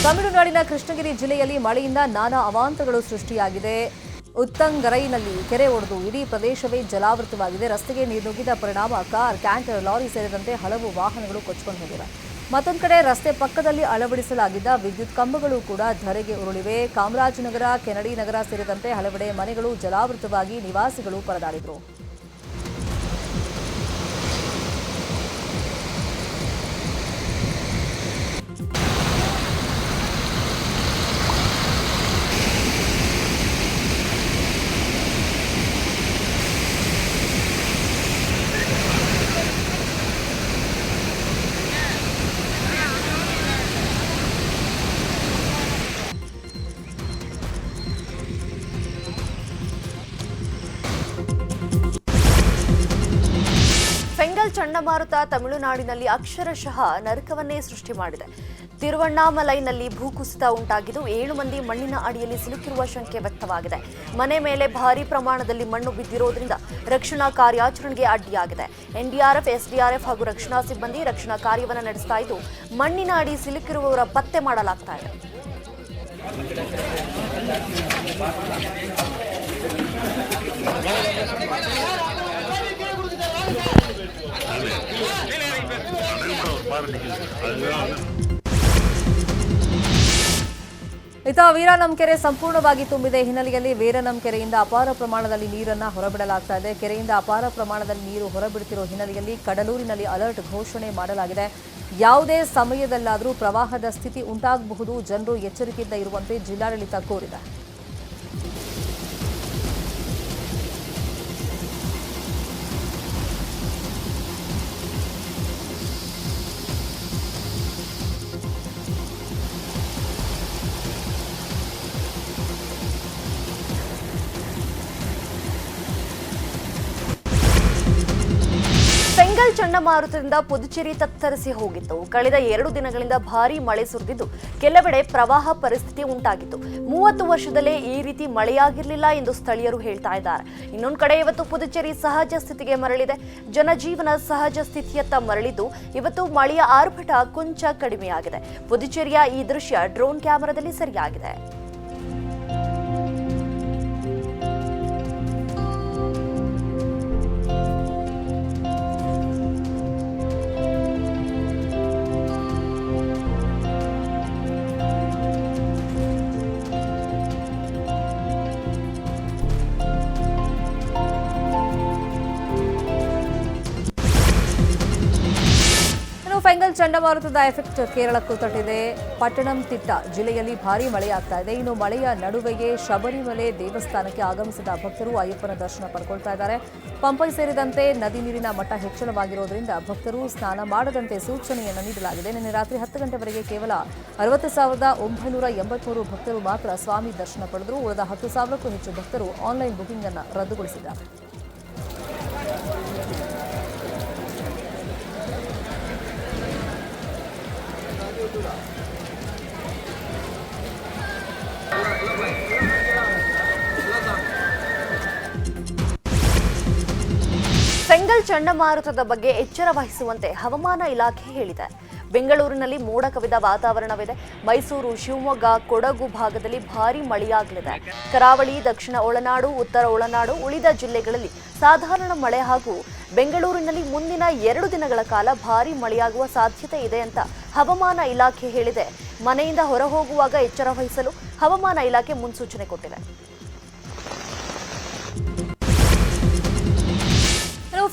ತಮಿಳುನಾಡಿನ ಕೃಷ್ಣಗಿರಿ ಜಿಲ್ಲೆಯಲ್ಲಿ ಮಳೆಯಿಂದ ನಾನಾ ಅವಾಂತರಗಳು ಸೃಷ್ಟಿಯಾಗಿದೆ. ಉತ್ತಂಗರೈನಲ್ಲಿ ಕೆರೆ ಒಡೆದು ಇಡೀ ಪ್ರದೇಶವೇ ಜಲಾವೃತವಾಗಿದೆ. ರಸ್ತೆಗೆ ನೀರು ನುಗ್ಗಿದ ಪರಿಣಾಮ ಕಾರ್, ಕ್ಯಾಂಟರ್, ಲಾರಿ ಸೇರಿದಂತೆ ಹಲವು ವಾಹನಗಳು ಕೊಚ್ಚಿಕೊಂಡು ಹೋಗಿವೆ. ಮತ್ತೊಂದು ಕಡೆ ರಸ್ತೆ ಪಕ್ಕದಲ್ಲಿ ಅಳವಡಿಸಲಾಗಿದ್ದ ವಿದ್ಯುತ್ ಕಂಬಗಳು ಕೂಡ ಧರೆಗೆ ಉರುಳಿವೆ. ಕಾಮರಾಜನಗರ, ಕೆನಡಿ ನಗರ ಸೇರಿದಂತೆ ಹಲವೆಡೆ ಮನೆಗಳು ಜಲಾವೃತವಾಗಿ ನಿವಾಸಿಗಳು ಪರದಾಡಿದರು. ಫೆಂಗಲ್ ಚಂಡಮಾರುತ ತಮಿಳುನಾಡಿನಲ್ಲಿ ಅಕ್ಷರಶಃ ನರಕವನ್ನೇ ಸೃಷ್ಟಿ ಮಾಡಿದೆ. ತಿರುವಣ್ಣಾಮಲೈನಲ್ಲಿ ಭೂಕುಸಿತ ಉಂಟಾಗಿದ್ದು 7 ಮಂದಿ ಮಣ್ಣಿನ ಅಡಿಯಲ್ಲಿ ಸಿಲುಕಿರುವ ಶಂಕೆ ವ್ಯಕ್ತವಾಗಿದೆ. ಮನೆ ಮೇಲೆ ಭಾರೀ ಪ್ರಮಾಣದಲ್ಲಿ ಮಣ್ಣು ಬಿದ್ದಿರೋದ್ರಿಂದ ರಕ್ಷಣಾ ಕಾರ್ಯಾಚರಣೆಗೆ ಅಡ್ಡಿಯಾಗಿದೆ. ಎನ್ಡಿಆರ್ಎಫ್, ಎಸ್ಡಿಆರ್ಎಫ್ ಹಾಗೂ ರಕ್ಷಣಾ ಸಿಬ್ಬಂದಿ ರಕ್ಷಣಾ ಕಾರ್ಯವನ್ನು ನಡೆಸ್ತಾ ಇದ್ದು ಮಣ್ಣಿನ ಅಡಿ ಸಿಲುಕಿರುವವರ ಪತ್ತೆ ಮಾಡಲಾಗ್ತಾ ಇದೆ. ಇತ್ತ ವೀರನಂ ಕೆರೆ ಸಂಪೂರ್ಣವಾಗಿ ತುಂಬಿದೆ. ಹಿನ್ನೆಲೆಯಲ್ಲಿ ವೀರನಂ ಕೆರೆಯಿಂದ ಅಪಾರ ಪ್ರಮಾಣದಲ್ಲಿ ನೀರನ್ನು ಹೊರಬಿಡಲಾಗ್ತಾ ಇದೆ. ಕೆರೆಯಿಂದ ಅಪಾರ ಪ್ರಮಾಣದಲ್ಲಿ ನೀರು ಹೊರಬಿಡುತ್ತಿರುವ ಹಿನ್ನೆಲೆಯಲ್ಲಿ ಕಡಲೂರಿನಲ್ಲಿ ಅಲರ್ಟ್ ಘೋಷಣೆ ಮಾಡಲಾಗಿದೆ. ಯಾವುದೇ ಸಮಯದಲ್ಲಾದರೂ ಪ್ರವಾಹದ ಸ್ಥಿತಿ ಉಂಟಾಗಬಹುದು. ಜನರು ಎಚ್ಚರಿಕೆಯಿಂದ ಇರುವಂತೆ ಜಿಲ್ಲಾಡಳಿತ ಕೋರಿದೆ. ಫೆಂಗಲ್ ಚಂಡಮಾರುತದಿಂದ ಪುದುಚೇರಿ ತತ್ತರಿಸಿ ಹೋಗಿತ್ತು. ಕಳೆದ 2 ದಿನಗಳಿಂದ ಭಾರೀ ಮಳೆ ಸುರಿದಿದ್ದು ಕೆಲವೆಡೆ ಪ್ರವಾಹ ಪರಿಸ್ಥಿತಿ ಉಂಟಾಗಿತ್ತು. 30 ವರ್ಷದಲ್ಲೇ ಈ ರೀತಿ ಮಳೆಯಾಗಿರಲಿಲ್ಲ ಎಂದು ಸ್ಥಳೀಯರು ಹೇಳ್ತಾ ಇದ್ದಾರೆ. ಇನ್ನೊಂದು ಕಡೆ ಇವತ್ತು ಪುದುಚೇರಿ ಸಹಜ ಸ್ಥಿತಿಗೆ ಮರಳಿದೆ. ಜನಜೀವನ ಸಹಜ ಸ್ಥಿತಿಯತ್ತ ಮರಳಿದ್ದು ಇವತ್ತು ಮಳೆಯ ಆರ್ಭಟ ಕೊಂಚ ಕಡಿಮೆಯಾಗಿದೆ. ಪುದುಚೇರಿಯ ಈ ದೃಶ್ಯ ಡ್ರೋನ್ ಕ್ಯಾಮೆರಾದಲ್ಲಿ ಸರಿಯಾಗಿದೆ. ಫೆಂಗಲ್ ಚಂಡಮಾರುತದ ಎಫೆಕ್ಟ್ ಕೇರಳಕ್ಕೂ ತಟ್ಟಿದೆ. ಪಟ್ಟಣಂತಿಟ್ಟ ಜಿಲ್ಲೆಯಲ್ಲಿ ಭಾರೀ ಮಳೆಯಾಗ್ತಾ ಇದೆ. ಇನ್ನು ಮಳೆಯ ನಡುವೆಯೇ ಶಬರಿಮಲೆ ದೇವಸ್ಥಾನಕ್ಕೆ ಆಗಮಿಸಿದ ಭಕ್ತರು ಅಯ್ಯಪ್ಪನ ದರ್ಶನ ಪಡ್ಕೊಳ್ತಾ ಇದ್ದಾರೆ. ಪಂಪೈ ಸೇರಿದಂತೆ ನದಿ ನೀರಿನ ಮಟ್ಟ ಹೆಚ್ಚಳವಾಗಿರೋದ್ರಿಂದ ಭಕ್ತರು ಸ್ನಾನ ಮಾಡದಂತೆ ಸೂಚನೆಯನ್ನು ನೀಡಲಾಗಿದೆ. ನಿನ್ನೆ ರಾತ್ರಿ 10 ಗಂಟೆವರೆಗೆ ಕೇವಲ 60,983 ಭಕ್ತರು ಮಾತ್ರ ಸ್ವಾಮಿ ದರ್ಶನ ಪಡೆದರು. ಉಳಿದ 10,000ಕ್ಕೂ ಹೆಚ್ಚು ಭಕ್ತರು ಆನ್ಲೈನ್ ಬುಕಿಂಗ್ ಅನ್ನು ರದ್ದುಗೊಳಿಸಿದ್ದಾರೆ. ಫೆಂಗಲ್ ಚಂಡಮಾರುತದ ಬಗ್ಗೆ ಎಚ್ಚರ ವಹಿಸುವಂತೆ ಹವಾಮಾನ ಇಲಾಖೆ ಹೇಳಿದೆ. ಬೆಂಗಳೂರಿನಲ್ಲಿ ಮೋಡ ಕವಿದ ವಾತಾವರಣವಿದೆ. ಮೈಸೂರು, ಶಿವಮೊಗ್ಗ, ಕೊಡಗು ಭಾಗದಲ್ಲಿ ಭಾರೀ ಮಳೆಯಾಗಲಿದೆ. ಕರಾವಳಿ, ದಕ್ಷಿಣ ಒಳನಾಡು, ಉತ್ತರ ಒಳನಾಡು, ಉಳಿದ ಜಿಲ್ಲೆಗಳಲ್ಲಿ ಸಾಧಾರಣ ಮಳೆ ಹಾಗೂ ಬೆಂಗಳೂರಿನಲ್ಲಿ ಮುಂದಿನ 2 ದಿನಗಳ ಕಾಲ ಭಾರೀ ಮಳೆಯಾಗುವ ಸಾಧ್ಯತೆ ಇದೆ ಅಂತ ಹವಾಮಾನ ಇಲಾಖೆ ಹೇಳಿದೆ. ಮನೆಯಿಂದ ಹೊರ ಹೋಗುವಾಗ ಎಚ್ಚರ ವಹಿಸಲು ಹವಾಮಾನ ಇಲಾಖೆ ಮುನ್ಸೂಚನೆ ಕೊಟ್ಟಿದೆ.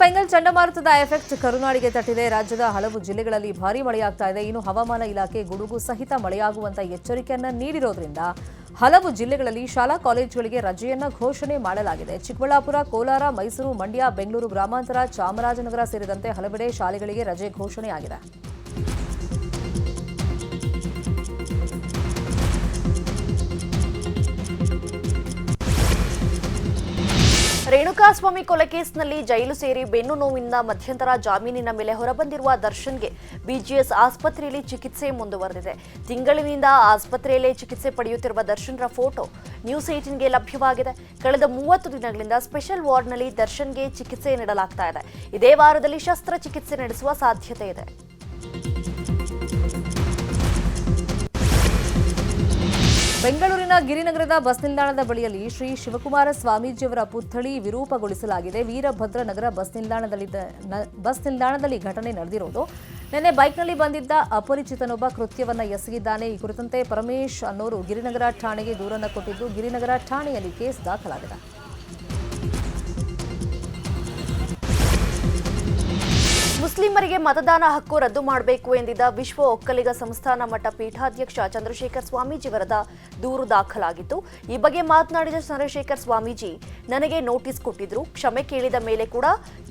ಫೆಂಗಲ್ ಚಂಡಮಾರುತದ ಎಫೆಕ್ಟ್ ಕರುನಾಡಿಗೆ ತಟ್ಟಿದೆ. ರಾಜ್ಯದ ಹಲವು ಜಿಲ್ಲೆಗಳಲ್ಲಿ ಭಾರೀ ಮಳೆಯಾಗ್ತಾ ಇದೆ. ಇನ್ನು ಹವಾಮಾನ ಇಲಾಖೆ ಗುಡುಗು ಸಹಿತ ಮಳೆಯಾಗುವಂತ ಎಚ್ಚರಿಕೆಯನ್ನ ನೀಡಿರೋದ್ರಿಂದ ಹಲವು ಜಿಲ್ಲೆಗಳಲ್ಲಿ ಶಾಲಾ ಕಾಲೇಜುಗಳಿಗೆ ರಜೆಯನ್ನ ಘೋಷಣೆ ಮಾಡಲಾಗಿದೆ. ಚಿಕ್ಕಬಳ್ಳಾಪುರ, ಕೋಲಾರ, ಮೈಸೂರು, ಮಂಡ್ಯ, ಬೆಂಗಳೂರು ಗ್ರಾಮಾಂತರ, ಚಾಮರಾಜನಗರ ಸೇರಿದಂತೆ ಹಲವೆಡೆ ಶಾಲೆಗಳಿಗೆ ರಜೆ ಘೋಷಣೆಯಾಗಿದೆ. ರೇಣುಕಾಸ್ವಾಮಿ ಕೊಲೆ ಕೇಸ್ನಲ್ಲಿ ಜೈಲು ಸೇರಿ ಬೆನ್ನು ನೋವಿನಿಂದ ಮಧ್ಯಂತರ ಜಾಮೀನಿನ ಮೇಲೆ ಹೊರಬಂದಿರುವ ದರ್ಶನ್ಗೆ ಬಿಜಿಎಸ್ ಆಸ್ಪತ್ರೆಯಲ್ಲಿ ಚಿಕಿತ್ಸೆ ಮುಂದುವರೆದಿದೆ. ತಿಂಗಳಿನಿಂದ ಆಸ್ಪತ್ರೆಯಲ್ಲೇ ಚಿಕಿತ್ಸೆ ಪಡೆಯುತ್ತಿರುವ ದರ್ಶನ್ರ ಫೋಟೋ ನ್ಯೂಸ್ 18ಗೆ ಲಭ್ಯವಾಗಿದೆ. ಕಳೆದ 30 ದಿನಗಳಿಂದ ಸ್ಪೆಷಲ್ ವಾರ್ಡ್ನಲ್ಲಿ ದರ್ಶನ್ಗೆ ಚಿಕಿತ್ಸೆ ನೀಡಲಾಗ್ತಾ ಇದೆ. ಇದೇ ವಾರದಲ್ಲಿ ಶಸ್ತ್ರಚಿಕಿತ್ಸೆ ನಡೆಸುವ ಸಾಧ್ಯತೆ ಇದೆ. ಬೆಂಗಳೂರಿನ ಗಿರಿನಗರದ ಬಸ್ ನಿಲ್ದಾಣದ ಬಳಿಯಲ್ಲಿ ಶ್ರೀ ಶಿವಕುಮಾರ ಸ್ವಾಮೀಜಿಯವರ ಪುತ್ಥಳಿ ವಿರೂಪಗೊಳಿಸಲಾಗಿದೆ. ವೀರಭದ್ರ ನಗರ ಬಸ್ ನಿಲ್ದಾಣದಲ್ಲಿ ಘಟನೆ ನಡೆದಿರೋದು. ನಿನ್ನೆ ಬೈಕ್ನಲ್ಲಿ ಬಂದಿದ್ದ ಅಪರಿಚಿತನೊಬ್ಬ ಕೃತ್ಯವನ್ನ ಎಸಗಿದ್ದಾನೆ. ಈ ಕುರಿತಂತೆ ಪರಮೇಶ್ ಅನ್ನೋರು ಗಿರಿನಗರ ಠಾಣೆಗೆ ದೂರನ್ನು ಕೊಟ್ಟಿದ್ದು, ಗಿರಿನಗರ ಠಾಣೆಯಲ್ಲಿ ಕೇಸ್ ದಾಖಲಾಗಿದೆ. ಮುಸ್ಲಿಮರಿಗೆ ಮತದಾನ ಹಕ್ಕು ರದ್ದು ಮಾಡಬೇಕು ಎಂದಿದ್ದ ವಿಶ್ವ ಒಕ್ಕಲಿಗ ಸಂಸ್ಥಾನ ಮಠ ಪೀಠಾಧ್ಯಕ್ಷ ಚಂದ್ರಶೇಖರ್ ಸ್ವಾಮೀಜಿ ವಿರುದ್ಧ ದೂರು ದಾಖಲಾಗಿತ್ತು. ಈ ಬಗ್ಗೆ ಮಾತನಾಡಿದ ಚಂದ್ರಶೇಖರ್ ಸ್ವಾಮೀಜಿ, ನನಗೆ ನೋಟಿಸ್ ಕೊಟ್ಟಿದ್ರು, ಕ್ಷಮೆ ಕೇಳಿದ ಮೇಲೆ ಕೂಡ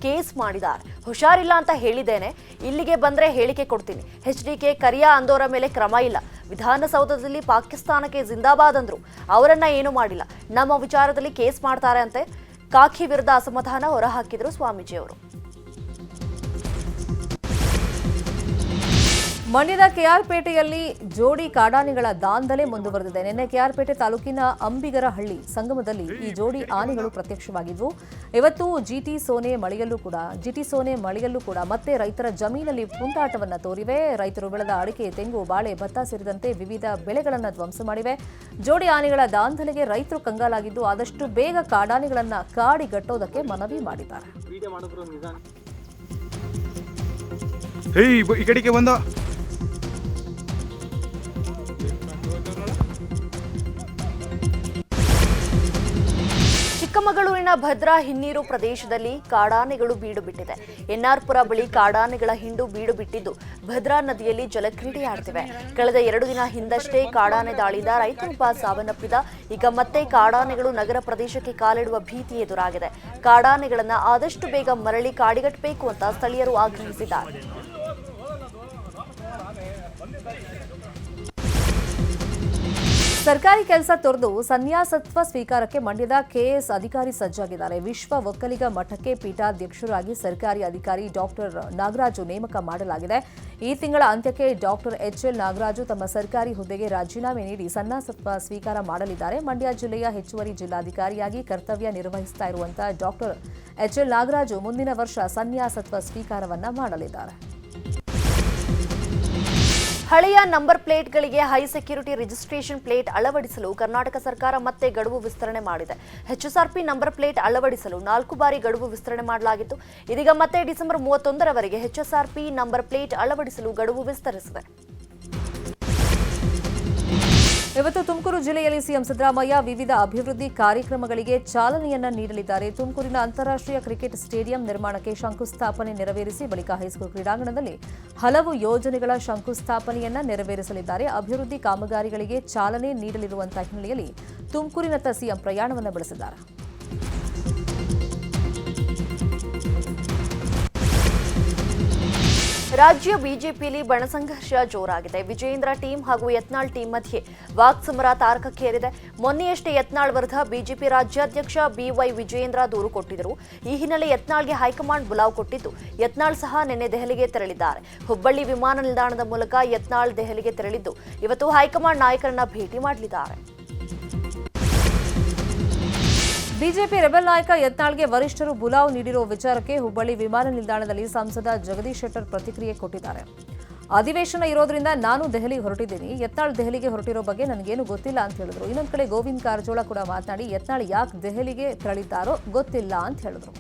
ಕೇಸ್ ಮಾಡಿದ್ದಾರೆ. ಹುಷಾರಿಲ್ಲ ಅಂತ ಹೇಳಿದ್ದೇನೆ, ಇಲ್ಲಿಗೆ ಬಂದ್ರೆ ಹೇಳಿಕೆ ಕೊಡ್ತೀನಿ. HDK ಕರಿಯಾ ಅಂದೋರ ಮೇಲೆ ಕ್ರಮ ಇಲ್ಲ. ವಿಧಾನಸೌಧದಲ್ಲಿ ಪಾಕಿಸ್ತಾನಕ್ಕೆ ಜಿಂದಾಬಾದ್ ಅಂದ್ರು, ಅವರನ್ನ ಏನು ಮಾಡಿಲ್ಲ. ನಮ್ಮ ವಿಚಾರದಲ್ಲಿ ಕೇಸ್ ಮಾಡ್ತಾರೆ ಅಂತೆ ಕಾಕಿ ವಿರುದ್ಧ ಅಸಮಾಧಾನ ಹೊರಹಾಕಿದ್ರು ಸ್ವಾಮೀಜಿ ಅವರು. ಮಂಡ್ಯದ ಕೆಆರ್ಪೇಟೆಯಲ್ಲಿ ಜೋಡಿ ಕಾಡಾನೆಗಳ ದಾಂಧಲೆ ಮುಂದುವರೆದಿದೆ. ನಿನ್ನೆ ಕೆಆರ್ಪೇಟೆ ತಾಲೂಕಿನ ಅಂಬಿಗರಹಳ್ಳಿ ಸಂಗಮದಲ್ಲಿ ಈ ಜೋಡಿ ಆನೆಗಳು ಪ್ರತ್ಯಕ್ಷವಾಗಿದ್ವು. ಇವತ್ತು ಜಿಟಿ ಸೋನೆ ಮಳೆಯಲ್ಲೂ ಕೂಡ ಮತ್ತೆ ರೈತರ ಜಮೀನಲ್ಲಿ ಪುಂಟಾಟವನ್ನು ತೋರಿವೆ. ರೈತರು ಬೆಳೆದ ಅಡಿಕೆ, ತೆಂಗು, ಬಾಳೆ, ಭತ್ತ ಸೇರಿದಂತೆ ವಿವಿಧ ಬೆಳೆಗಳನ್ನು ಧ್ವಂಸ ಮಾಡಿವೆ. ಜೋಡಿ ಆನೆಗಳ ದಾಂಧಲೆಗೆ ರೈತರು ಕಂಗಾಲಾಗಿದ್ದು, ಆದಷ್ಟು ಬೇಗ ಕಾಡಾನೆಗಳನ್ನು ಕಾಡಿಗಟ್ಟೋದಕ್ಕೆ ಮನವಿ ಮಾಡಿದ್ದಾರೆ. ಚಿಕ್ಕಮಗಳೂರಿನ ಭದ್ರಾ ಹಿನ್ನೀರು ಪ್ರದೇಶದಲ್ಲಿ ಕಾಡಾನೆಗಳು ಬೀಡು ಬಿಟ್ಟಿದೆ. ಎನ್ಆರ್ಪುರ ಬಳಿ ಕಾಡಾನೆಗಳ ಹಿಂಡು ಬೀಡು ಬಿಟ್ಟಿದ್ದು ಭದ್ರಾ ನದಿಯಲ್ಲಿ ಜಲಕ್ರೀಡೆಯಾಡ್ತಿವೆ. ಕಳೆದ 2 ದಿನ ಹಿಂದಷ್ಟೇ ಕಾಡಾನೆ ದಾಳಿಯಿಂದ ರೈತನೊಬ್ಬ ಸಾವನ್ನಪ್ಪಿದ. ಈಗ ಮತ್ತೆ ಕಾಡಾನೆಗಳು ನಗರ ಪ್ರದೇಶಕ್ಕೆ ಕಾಲಿಡುವ ಭೀತಿ ಎದುರಾಗಿದೆ. ಕಾಡಾನೆಗಳನ್ನ ಆದಷ್ಟು ಬೇಗ ಮರಳಿ ಕಾಡಿಗಟ್ಟಬೇಕು ಅಂತ ಸ್ಥಳೀಯರು ಆಗ್ರಹಿಸಿದ್ದಾರೆ. ಸರ್ಕಾರಿ ಕೆಲಸ ತೊರೆದು ಸನ್ಯಾಸತ್ವ ಸ್ವೀಕಾರಕ್ಕೆ ಮಂಡ್ಯದ ಕೆಎಸ್ ಅಧಿಕಾರಿ ಸಜ್ಜಾಗಿದ್ದಾರೆ. ವಿಶ್ವ ಒಕ್ಕಲಿಗ ಮಠಕ್ಕೆ ಪೀಠಾಧ್ಯಕ್ಷರಾಗಿ ಸರ್ಕಾರಿ ಅಧಿಕಾರಿ ಡಾಕ್ಟರ್ ನಾಗರಾಜು ನೇಮಕ ಮಾಡಲಾಗಿದೆ. ಈ ತಿಂಗಳ ಅಂತ್ಯಕ್ಕೆ ಡಾಕ್ಟರ್ HL ನಾಗರಾಜು ತಮ್ಮ ಸರ್ಕಾರಿ ಹುದ್ದೆಗೆ ರಾಜೀನಾಮೆ ನೀಡಿ ಸನ್ಯಾಸತ್ವ ಸ್ವೀಕಾರ ಮಾಡಲಿದ್ದಾರೆ. ಮಂಡ್ಯ ಜಿಲ್ಲೆಯ ಹೆಚ್ಚುವರಿ ಜಿಲ್ಲಾಧಿಕಾರಿಯಾಗಿ ಕರ್ತವ್ಯ ನಿರ್ವಹಿಸ್ತಾ ಇರುವಂತಹ ಡಾಕ್ಟರ್ HL ನಾಗರಾಜು ಮುಂದಿನ ವರ್ಷ ಸನ್ಯಾಸತ್ವ ಸ್ವೀಕಾರವನ್ನ ಮಾಡಲಿದ್ದಾರೆ. ಹಳೆಯ ನಂಬರ್ ಪ್ಲೇಟ್ಗಳಿಗೆ ಹೈ ಸೆಕ್ಯೂರಿಟಿ ರಿಜಿಸ್ಟ್ರೇಷನ್ ಪ್ಲೇಟ್ ಅಳವಡಿಸಲು ಕರ್ನಾಟಕ ಸರ್ಕಾರ ಮತ್ತೆ ಗಡುವು ವಿಸ್ತರಣೆ ಮಾಡಿದೆ. HSRP ನಂಬರ್ ಪ್ಲೇಟ್ ಅಳವಡಿಸಲು 4 ಬಾರಿ ಗಡುವು ವಿಸ್ತರಣೆ ಮಾಡಲಾಗಿತ್ತು. ಇದೀಗ ಮತ್ತೆ ಡಿಸೆಂಬರ್ 31ರವರೆಗೆ HSRP ನಂಬರ್ ಪ್ಲೇಟ್ ಅಳವಡಿಸಲು ಗಡುವು ವಿಸ್ತರಿಸಿದೆ. ಇವತ್ತು ತುಮಕೂರು ಜಿಲ್ಲೆಯಲ್ಲಿ ಸಿಎಂ ಸಿದ್ದರಾಮಯ್ಯ ವಿವಿಧ ಅಭಿವೃದ್ಧಿ ಕಾರ್ಯಕ್ರಮಗಳಿಗೆ ಚಾಲನೆಯನ್ನ ನೀಡಲಿದ್ದಾರೆ. ತುಮಕೂರಿನ ಅಂತಾರಾಷ್ಟ್ರೀಯ ಕ್ರಿಕೆಟ್ ಸ್ಟೇಡಿಯಂ ನಿರ್ಮಾಣಕ್ಕೆ ಶಂಕುಸ್ಥಾಪನೆ ನೆರವೇರಿಸಿ ಬಳಿಕ ಹೈಸ್ಕೂಲ್ ಕ್ರೀಡಾಂಗಣದಲ್ಲಿ ಹಲವು ಯೋಜನೆಗಳ ಶಂಕುಸ್ಥಾಪನೆಯನ್ನ ನೆರವೇರಿಸಲಿದ್ದಾರೆ. ಅಭಿವೃದ್ಧಿ ಕಾಮಗಾರಿಗಳಿಗೆ ಚಾಲನೆ ನೀಡಲಿರುವಂತಹ ಹಿನ್ನೆಲೆಯಲ್ಲಿ ತುಮಕೂರಿನತ್ತ ಸಿಎಂ ಪ್ರಯಾಣವನ್ನು ಬೆಳೆಸಿದ್ದಾರೆ. ರಾಜ್ಯ ಬಿಜೆಪಿಯಲ್ಲಿ ಬಣಸಂಘರ್ಷ ಜೋರಾಗಿದೆ. ವಿಜಯೇಂದ್ರ ಟೀಮ್ ಹಾಗೂ ಯತ್ನಾಳ್ ಟೀಮ್ ಮಧ್ಯೆ ವಾಕ್ಸಮರ ತಾರಕಕ್ಕೇರಿದೆ. ಮೊನ್ನೆಯಷ್ಟೇ ಯತ್ನಾಳ್ ವಿರುದ್ಧ ಬಿಜೆಪಿ ರಾಜ್ಯಾಧ್ಯಕ್ಷ BY ವಿಜಯೇಂದ್ರ ದೂರು ಕೊಟ್ಟಿದ್ದರು. ಈ ಹಿನ್ನೆಲೆ ಯತ್ನಾಳ್ಗೆ ಹೈಕಮಾಂಡ್ ಬುಲಾವ್ ಕೊಟ್ಟಿದ್ದು, ಯತ್ನಾಳ್ ಸಹ ನಿನ್ನೆ ದೆಹಲಿಗೆ ತೆರಳಿದ್ದಾರೆ. ಹುಬ್ಬಳ್ಳಿ ವಿಮಾನ ನಿಲ್ದಾಣದ ಮೂಲಕ ಯತ್ನಾಳ್ ದೆಹಲಿಗೆ ತೆರಳಿದ್ದು, ಇವತ್ತು ಹೈಕಮಾಂಡ್ ನಾಯಕರನ್ನ ಭೇಟಿ ಮಾಡಲಿದ್ದಾರೆ. ಬಿಜೆಪಿ ರೆಬೆಲ್ ನಾಯಕ ಯತ್ನಾಳ್ಗೆ ವರಿಷ್ಠರು ಬುಲಾವ್ ನೀಡಿರುವ ವಿಚಾರಕ್ಕೆ ಹುಬ್ಬಳ್ಳಿ ವಿಮಾನ ನಿಲ್ದಾಣದಲ್ಲಿ ಸಂಸದ ಜಗದೀಶ್ ಶೆಟ್ಟರ್ ಪ್ರತಿಕ್ರಿಯೆ ಕೊಟ್ಟಿದ್ದಾರೆ. ಅಧಿವೇಶನ ಇರೋದ್ರಿಂದ ನಾನು ದೆಹಲಿಗೆ ಹೊರಟಿದ್ದೀನಿ. ಯತ್ನಾಳ್ ದೆಹಲಿಗೆ ಹೊರಟಿರೋ ಬಗ್ಗೆ ನನಗೇನು ಗೊತ್ತಿಲ್ಲ ಅಂತ ಹೇಳಿದ್ರು. ಇನ್ನೊಂದು ಕಡೆ ಗೋವಿಂದ ಕಾರಜೋಳ ಕೂಡ ಮಾತನಾಡಿ ಯತ್ನಾಳ್ ಯಾಕೆ ದೆಹಲಿಗೆ ತೆರಳಿದ್ದಾರೋ ಗೊತ್ತಿಲ್ಲ ಅಂತ ಹೇಳಿದ್ರು.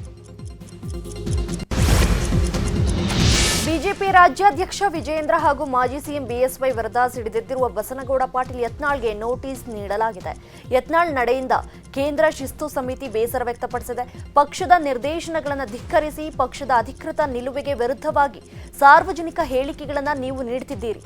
ಬಿಜೆಪಿ ರಾಜ್ಯಾಧ್ಯಕ್ಷ ವಿಜಯೇಂದ್ರ ಹಾಗೂ ಮಾಜಿ ಸಿಎಂ BSY ವಿರುದ್ಧ ಸಿಡಿದೆದ್ದಿರುವ ಬಸನಗೌಡ ಪಾಟೀಲ್ ಯತ್ನಾಳ್ಗೆ ನೋಟಿಸ್ ನೀಡಲಾಗಿದೆ. ಯತ್ನಾಳ್ ನಡೆಯಿಂದ ಕೇಂದ್ರ ಶಿಸ್ತು ಸಮಿತಿ ಬೇಸರ ವ್ಯಕ್ತಪಡಿಸಿದೆ. ಪಕ್ಷದ ನಿರ್ದೇಶನಗಳನ್ನು ಧಿಕ್ಕರಿಸಿ ಪಕ್ಷದ ಅಧಿಕೃತ ನಿಲುವಿಗೆ ವಿರುದ್ಧವಾಗಿ ಸಾರ್ವಜನಿಕ ಹೇಳಿಕೆಗಳನ್ನು ನೀವು ನೀಡುತ್ತಿದ್ದೀರಿ.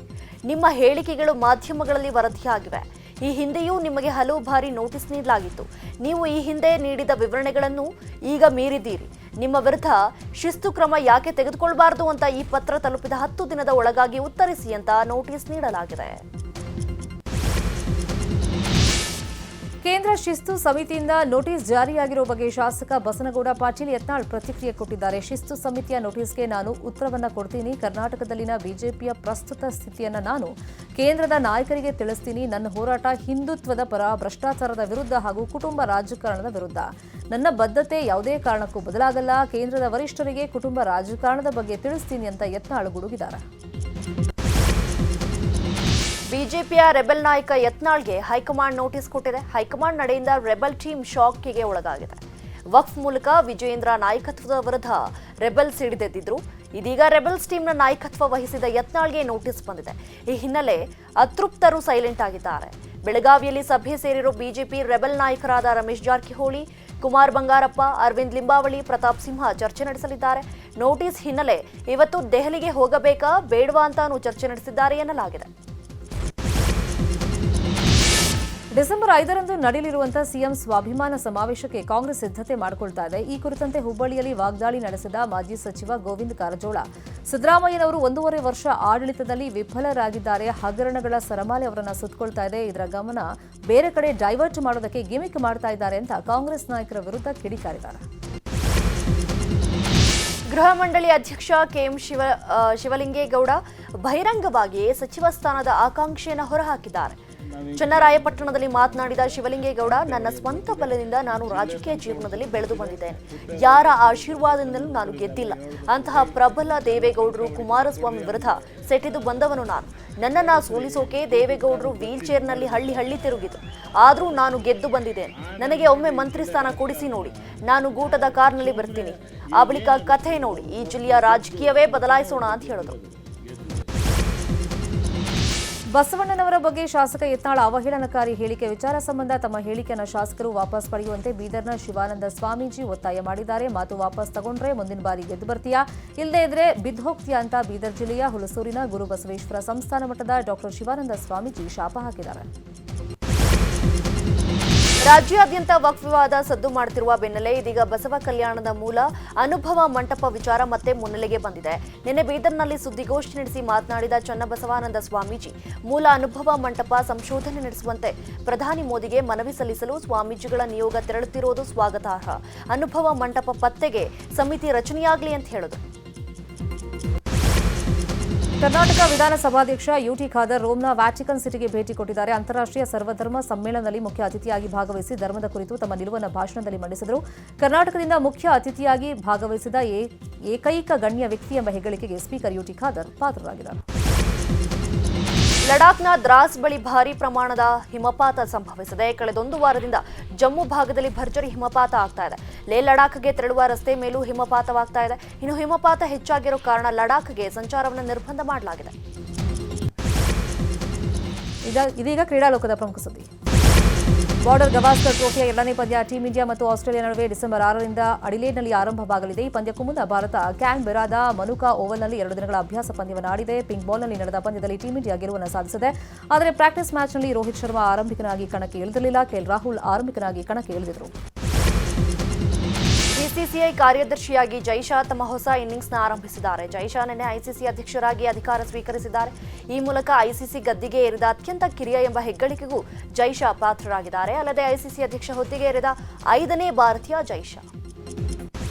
ನಿಮ್ಮ ಹೇಳಿಕೆಗಳು ಮಾಧ್ಯಮಗಳಲ್ಲಿ ವರದಿಯಾಗಿವೆ. ಈ ಹಿಂದೆಯೂ ನಿಮಗೆ ಹಲವು ಬಾರಿ ನೋಟಿಸ್ ನೀಡಲಾಗಿತ್ತು. ನೀವು ಈ ಹಿಂದೆ ನೀಡಿದ ವಿವರಣೆಗಳನ್ನು ಈಗ ಮೀರಿದ್ದೀರಿ. ನಿಮ್ಮ ವಿರುದ್ಧ ಶಿಸ್ತು ಕ್ರಮ ಯಾಕೆ ತೆಗೆದುಕೊಳ್ಳಬಾರದು ಅಂತ ಈ ಪತ್ರ ತಲುಪಿದ 10 ದಿನದ ಒಳಗಾಗಿ ಉತ್ತರಿಸಿ ಅಂತ ನೋಟಿಸ್ ನೀಡಲಾಗಿದೆ. ಕೇಂದ್ರ ಶಿಸ್ತು ಸಮಿತಿಯಿಂದ ನೋಟಿಸ್ ಜಾರಿಯಾಗಿರುವ ಬಗ್ಗೆ ಶಾಸಕ ಬಸನಗೌಡ ಪಾಟೀಲ್ ಯತ್ನಾಳ್ ಪ್ರತಿಕ್ರಿಯೆ ಕೊಟ್ಟಿದ್ದಾರೆ. ಶಿಸ್ತು ಸಮಿತಿಯ ನೋಟಿಸ್ಗೆ ನಾನು ಉತ್ತರವನ್ನ ಕೊಡ್ತೀನಿ. ಕರ್ನಾಟಕದಲ್ಲಿನ ಬಿಜೆಪಿಯ ಪ್ರಸ್ತುತ ಸ್ಥಿತಿಯನ್ನ ನಾನು ಕೇಂದ್ರದ ನಾಯಕರಿಗೆ ತಿಳಿಸ್ತೀನಿ. ನನ್ನ ಹೋರಾಟ ಹಿಂದುತ್ವದ ಪರ, ಭ್ರಷ್ಟಾಚಾರದ ವಿರುದ್ಧ ಹಾಗೂ ಕುಟುಂಬ ರಾಜಕಾರಣದ ವಿರುದ್ಧ. ನನ್ನ ಬದ್ಧತೆ ಯಾವುದೇ ಕಾರಣಕ್ಕೂ ಬದಲಾಗಲ್ಲ. ಕೇಂದ್ರದ ವರಿಷ್ಠರಿಗೆ ಕುಟುಂಬ ರಾಜಕಾರಣದ ಬಗ್ಗೆ ತಿಳಿಸ್ತೀನಿ ಅಂತ ಯತ್ನಾಳ್ ಗುಡುಗಿದ್ದಾರೆ. ಬಿಜೆಪಿಯ ರೆಬೆಲ್ ನಾಯಕ ಯತ್ನಾಳ್ಗೆ ಹೈಕಮಾಂಡ್ ನೋಟಿಸ್ ಕೊಟ್ಟಿದೆ. ಹೈಕಮಾಂಡ್ ನಡೆಯಿಂದ ರೆಬೆಲ್ ಟೀಮ್ ಶಾಕ್ಗೆ ಒಳಗಾಗಿದೆ. ವಕ್ಫ್ ಮೂಲಕ ವಿಜಯೇಂದ್ರ ನಾಯಕತ್ವದ ವಿರುದ್ಧ ರೆಬೆಲ್ಸ್ ಹಿಡಿದೆದ್ದಿದ್ರು. ಇದೀಗ ರೆಬೆಲ್ಸ್ ಟೀಮ್ನ ನಾಯಕತ್ವ ವಹಿಸಿದ ಯತ್ನಾಳ್ಗೆ ನೋಟಿಸ್ ಬಂದಿದೆ. ಈ ಹಿನ್ನೆಲೆ ಅತೃಪ್ತರು ಸೈಲೆಂಟ್ ಆಗಿದ್ದಾರೆ. ಬೆಳಗಾವಿಯಲ್ಲಿ ಸಭೆ ಸೇರಿರೋ ಬಿಜೆಪಿ ರೆಬೆಲ್ ನಾಯಕರಾದ ರಮೇಶ್ ಜಾರಕಿಹೊಳಿ, ಕುಮಾರ್ ಬಂಗಾರಪ್ಪ, ಅರವಿಂದ್ ಲಿಂಬಾವಳಿ, ಪ್ರತಾಪ್ ಸಿಂಹ ಚರ್ಚೆ ನಡೆಸಲಿದ್ದಾರೆ. ನೋಟಿಸ್ ಹಿನ್ನೆಲೆ ಇವತ್ತು ದೆಹಲಿಗೆ ಹೋಗಬೇಕಾ ಬೇಡವಾ ಅಂತಾನೂ ಚರ್ಚೆ ನಡೆಸಿದ್ದಾರೆ ಎನ್ನಲಾಗಿದೆ. ಡಿಸೆಂಬರ್ 5ರಂದು ನಡೆಯಲಿರುವಂತಹ ಸಿಎಂ ಸ್ವಾಭಿಮಾನ ಸಮಾವೇಶಕ್ಕೆ ಕಾಂಗ್ರೆಸ್ ಸಿದ್ಧತೆ ಮಾಡಿಕೊಳ್ತಾ ಇದೆ. ಈ ಕುರಿತಂತೆ ಹುಬ್ಬಳ್ಳಿಯಲ್ಲಿ ವಾಗ್ದಾಳಿ ನಡೆಸಿದ ಮಾಜಿ ಸಚಿವ ಗೋವಿಂದ ಕಾರಜೋಳ, ಸಿದ್ದರಾಮಯ್ಯನವರು 1.5 ವರ್ಷ ಆಡಳಿತದಲ್ಲಿ ವಿಫಲರಾಗಿದ್ದಾರೆ, ಹಗರಣಗಳ ಸರಮಾಲೆ ಅವರನ್ನ ಸುತ್ತಕೊಳ್ತಾ ಇದೆ, ಇದರ ಗಮನ ಬೇರೆ ಕಡೆ ಡೈವರ್ಟ್ ಮಾಡೋದಕ್ಕೆ ಗಿಮಿಕ್ ಮಾಡ್ತಾ ಇದ್ದಾರೆ ಅಂತ ಕಾಂಗ್ರೆಸ್ ನಾಯಕರ ವಿರುದ್ಧ ಕಿಡಿಕಾರಿದ್ದಾರೆ. ಗೃಹ ಮಂಡಳಿ ಅಧ್ಯಕ್ಷ ಕೆಎಂ ಶಿವಲಿಂಗೇಗೌಡ ಬಹಿರಂಗವಾಗಿಯೇ ಸಚಿವ ಸ್ಥಾನದ ಆಕಾಂಕ್ಷೆಯನ್ನು ಹೊರಹಾಕಿದ್ದಾರೆ. ಚನ್ನರಾಯಪಟ್ಟಣದಲ್ಲಿ ಮಾತನಾಡಿದ ಶಿವಲಿಂಗೇಗೌಡ, ನನ್ನ ಸ್ವಂತ ಬಲದಿಂದ ನಾನು ರಾಜಕೀಯ ಜೀವನದಲ್ಲಿ ಬೆಳೆದು ಬಂದಿದ್ದೇನೆ. ಯಾರ ಆಶೀರ್ವಾದದಿಂದಲೂ ನಾನು ಗೆದ್ದಿಲ್ಲ. ಅಂತಹ ಪ್ರಬಲ ದೇವೇಗೌಡರು, ಕುಮಾರಸ್ವಾಮಿ ವಿರುದ್ಧ ಸೆಟೆದು ಬಂದವನು ನಾನು. ನನ್ನನ್ನು ಸೋಲಿಸೋಕೆ ದೇವೇಗೌಡರು ವೀಲ್ ಚೇರ್ನಲ್ಲಿ ಹಳ್ಳಿ ತಿರುಗಿತು. ಆದರೂ ನಾನು ಗೆದ್ದು ಬಂದಿದ್ದೇನೆ. ನನಗೆ ಒಮ್ಮೆ ಮಂತ್ರಿ ಸ್ಥಾನ ಕೊಡಿಸಿ ನೋಡಿ, ನಾನು ಗೂಟದ ಕಾರ್ನಲ್ಲಿ ಬರ್ತೀನಿ. ಆ ಬಳಿಕ ಕಥೆ ನೋಡಿ, ಈ ಜಿಲ್ಲೆಯ ರಾಜಕೀಯವೇ ಬದಲಾಯಿಸೋಣ ಅಂತ ಹೇಳಿದ್ರು. ಬಸವಣ್ಣನವರ ಬಗ್ಗೆ ಶಾಸಕ ಯತ್ನಾಳ್ ಅವಹೇಳನಕಾರಿ ಹೇಳಿಕೆ ವಿಚಾರ ಸಂಬಂಧ ತಮ್ಮ ಹೇಳಿಕೆಯನ್ನು ಶಾಸಕರು ವಾಪಸ್ ಪಡೆಯುವಂತೆ ಬೀದರ್ನ ಶಿವಾನಂದ ಸ್ವಾಮೀಜಿ ಒತ್ತಾಯ ಮಾಡಿದ್ದಾರೆ. ಮಾತು ವಾಪಸ್ ತಗೊಂಡ್ರೆ ಮುಂದಿನ ಬಾರಿ ಗೆದ್ದು ಬರ್ತೀಯಾ, ಇಲ್ಲದೇ ಇದ್ರೆ ಬಿದ್ದು ಹೋಗ್ತೀಯಾ ಅಂತ ಬೀದರ್ ಜಿಲ್ಲೆಯ ಹುಲಸೂರಿನ ಗುರುಬಸವೇಶ್ವರ ಸಂಸ್ಥಾನ ಮಠದ ಡಾಕ್ಟರ್ ಶಿವಾನಂದ ಸ್ವಾಮೀಜಿ ಶಾಪ ಹಾಕಿದ್ದಾರೆ. ರಾಜ್ಯಾದ್ಯಂತ ವಕ್ಫ್ ವಿವಾದ ಸದ್ದು ಮಾಡುತ್ತಿರುವ ಬೆನ್ನಲ್ಲೇ ಇದೀಗ ಬಸವ ಕಲ್ಯಾಣದ ಮೂಲ ಅನುಭವ ಮಂಟಪ ವಿಚಾರ ಮತ್ತೆ ಮುನ್ನೆಲೆಗೆ ಬಂದಿದೆ. ನಿನ್ನೆ ಬೀದರ್ನಲ್ಲಿ ಸುದ್ದಿಗೋಷ್ಠಿ ನಡೆಸಿ ಮಾತನಾಡಿದ ಚನ್ನಬಸವಾನಂದ ಸ್ವಾಮೀಜಿ, ಮೂಲ ಅನುಭವ ಮಂಟಪ ಸಂಶೋಧನೆ ನಡೆಸುವಂತೆ ಪ್ರಧಾನಿ ಮೋದಿಗೆ ಮನವಿ ಸಲ್ಲಿಸಲು ಸ್ವಾಮೀಜಿಗಳ ನಿಯೋಗ ತೆರಳುತ್ತಿರುವುದು ಸ್ವಾಗತಾರ್ಹ. ಅನುಭವ ಮಂಟಪ ಪತ್ತೆಗೆ ಸಮಿತಿ ರಚನೆಯಾಗಲಿ ಅಂತ ಹೇಳಿದರು. ಕರ್ನಾಟಕ ವಿಧಾನಸಭಾಧ್ಯಕ್ಷ ಯುಟಿ ಖಾದರ್ ರೋಮ್ನ ವ್ಯಾಟಿಕನ್ ಸಿಟಿಗೆ ಭೇಟಿ ಕೊಟ್ಟಿದ್ದಾರೆ. ಅಂತಾರಾಷ್ಟ್ರೀಯ ಸರ್ವಧರ್ಮ ಸಮ್ಮೇಳನದಲ್ಲಿ ಮುಖ್ಯ ಅತಿಥಿಯಾಗಿ ಭಾಗವಹಿಸಿ ಧರ್ಮದ ಕುರಿತು ತಮ್ಮ ನಿಲುವನ್ನು ಭಾಷಣದಲ್ಲಿ ಮಂಡಿಸಿದರು. ಕರ್ನಾಟಕದಿಂದ ಮುಖ್ಯ ಅತಿಥಿಯಾಗಿ ಭಾಗವಹಿಸಿದ ಏಕೈಕ ಗಣ್ಯ ವ್ಯಕ್ತಿ ಎಂಬ ಹೆಗ್ಗಳಿಕೆಗೆ ಸ್ಪೀಕರ್ ಯುಟಿ ಖಾದರ್ ಪಾತ್ರರಾಗಿದ್ದಾರೆ. ಲಡಾಖ್ನ ದ್ರಾಸ್ ಬಳಿ ಭಾರೀ ಪ್ರಮಾಣದ ಹಿಮಪಾತ ಸಂಭವಿಸಿದೆ. ಕಳೆದೊಂದು ವಾರದಿಂದ ಜಮ್ಮು ಭಾಗದಲ್ಲಿ ಭರ್ಜರಿ ಹಿಮಪಾತ ಆಗ್ತಾ ಇದೆ. ಲೇ ಲಡಾಖ್ಗೆ ತೆರಳುವ ರಸ್ತೆ ಮೇಲೂ ಹಿಮಪಾತವಾಗ್ತಾ ಇದೆ. ಇನ್ನು ಹಿಮಪಾತ ಹೆಚ್ಚಾಗಿರೋ ಕಾರಣ ಲಡಾಖ್ಗೆ ಸಂಚಾರವನ್ನು ನಿರ್ಬಂಧ ಮಾಡಲಾಗಿದೆ. ಇದೀಗ ಕ್ರೀಡಾಲೋಕದ ಪ್ರಮುಖ ಸುದ್ದಿ. ಬಾರ್ಡರ್ ಗವಾಸ್ಕರ್ ಟ್ರೋಫಿಯ 2ನೇ ಪಂದ್ಯ ಟೀಂ ಇಂಡಿಯಾ ಮತ್ತು ಆಸ್ಟ್ರೇಲಿಯಾ ನಡುವೆ ಡಿಸೆಂಬರ್ 6ರಿಂದ ಅಡಿಲೇಡ್ನಲ್ಲಿ ಆರಂಭವಾಗಲಿದೆ. ಈ ಪಂದ್ಯಕ್ಕೂ ಮುನ್ನ ಭಾರತ ಕ್ಯಾನ್ಬೆರಾದ ಮನುಕಾ ಓವಲ್ನಲ್ಲಿ 2 ದಿನಗಳ ಅಭ್ಯಾಸ ಪಂದ್ಯವನ್ನು ಆಡಿದೆ. ಪಿಂಕ್ ಬಾಲ್ನಲ್ಲಿ ನಡೆದ ಪಂದ್ಯದಲ್ಲಿ ಟೀಂ ಇಂಡಿಯಾ ಗೆಲುವನ್ನು ಸಾಧಿಸಿದೆ. ಆದರೆ ಪ್ರಾಕ್ಟೀಸ್ ಮ್ಯಾಚ್ನಲ್ಲಿ ರೋಹಿತ್ ಶರ್ಮಾ ಆರಂಭಿಕನಾಗಿ ಕಣಕ್ಕೆ ಇಳಿದಿರಲಿಲ್ಲ. ಕೆಎಲ್ ರಾಹುಲ್ ಆರಂಭಿಕನಾಗಿ ಕಣಕ್ಕೆ ಇಳಿದಿದ್ದರು. ಬಿಸಿಸಿಐ ಕಾರ್ಯದರ್ಶಿಯಾಗಿ ಜೈಶಾ ತಮ್ಮ ಹೊಸ ಇನ್ನಿಂಗ್ಸ್ನ ಆರಂಭಿಸಿದ್ದಾರೆ. ಜೈಶಾ ನಿನ್ನೆ ಐಸಿಸಿ ಅಧ್ಯಕ್ಷರಾಗಿ ಅಧಿಕಾರ ಸ್ವೀಕರಿಸಿದ್ದಾರೆ. ಈ ಮೂಲಕ ಐಸಿಸಿ ಗದ್ದಿಗೆ ಏರಿದ ಅತ್ಯಂತ ಕಿರಿಯ ಎಂಬ ಹೆಗ್ಗಳಿಕೆಗೂ ಜೈಶಾ ಪಾತ್ರರಾಗಿದ್ದಾರೆ. ಅಲ್ಲದೆ ಐಸಿಸಿ ಅಧ್ಯಕ್ಷ ಹುದ್ದೆಗೆ ಏರಿದ 5ನೇ ಭಾರತೀಯ ಜೈಶಾ.